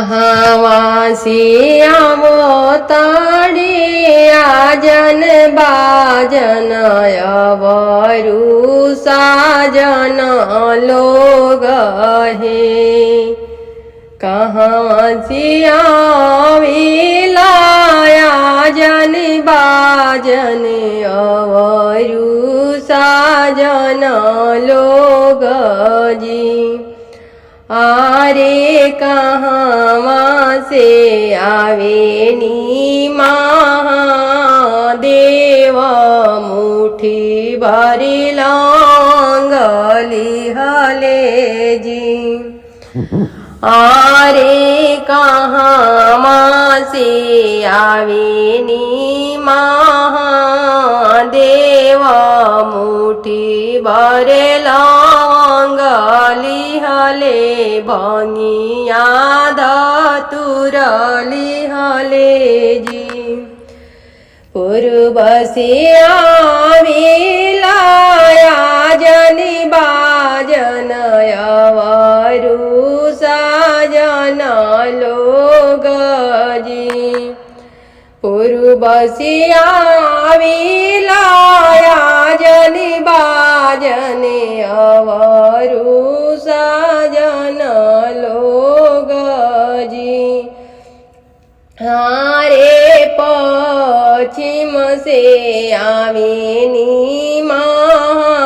कहावासी आवो ताड़े आजन बाजन अवरु साजन लोग हे कहावासी आवेला आजन बाजन अवरु साजन लोग जी आरे कहाँ से आवे नी महादेव मुठी भरी लांगली हले जी आरे कहाँ से आवे नी महादेव मुठी भरे लांगली हले भंगिया धतुरली हले जी पूर्व से आवेला आजन बाजन अवरु साजन लोग जी पूर्व से आवेला आजन बाजन अवरु साजन लोग जी हारे पश्चिम से आवे नी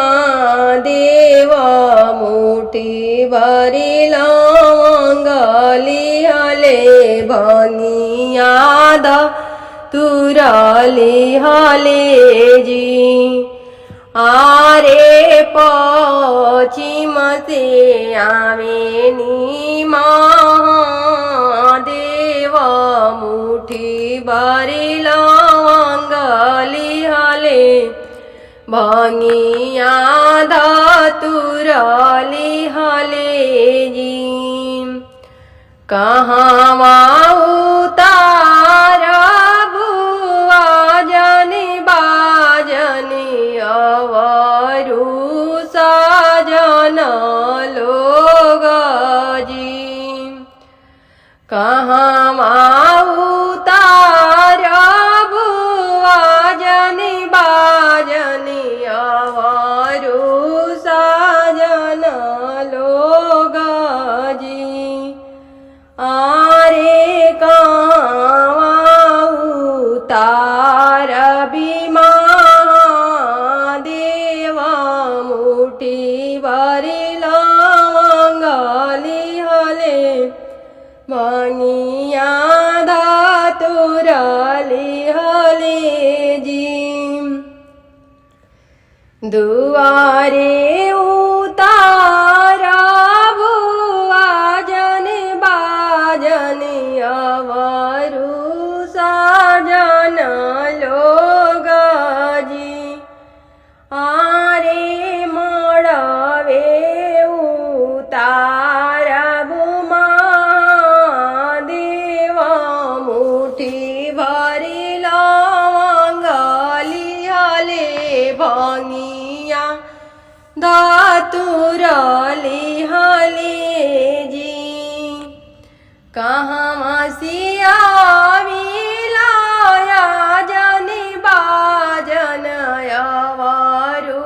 महादेव मुठी भरी लांगली हले भंगिया धतुरली हले जी आरे पश्चिम से आवे नी महादेव मुठी भरी लांगली हले भंगिया धतुरली हले जी कहाँ उतार बुआ जन बाजन अवरु साजन लोग जी कहाँ उतार बुआ जन बाजन अवरु साजन लोग जी आरे कहाँ उतार महादेव मुठी भरी लांगली हले भंगिया धतुरली हले जी दुआरे उतार बुआ जन बाजन अवरु साजन लोग जी आरे मड़वे उतार महादेव मुठी भरी लांगली हले भंगिया धतुरली हले जी कहाँ से आवेला आजन बाजन अवरु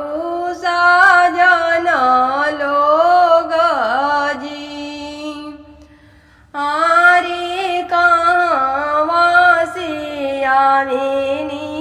साजन लोग जी आरे कहाँ से आवे नी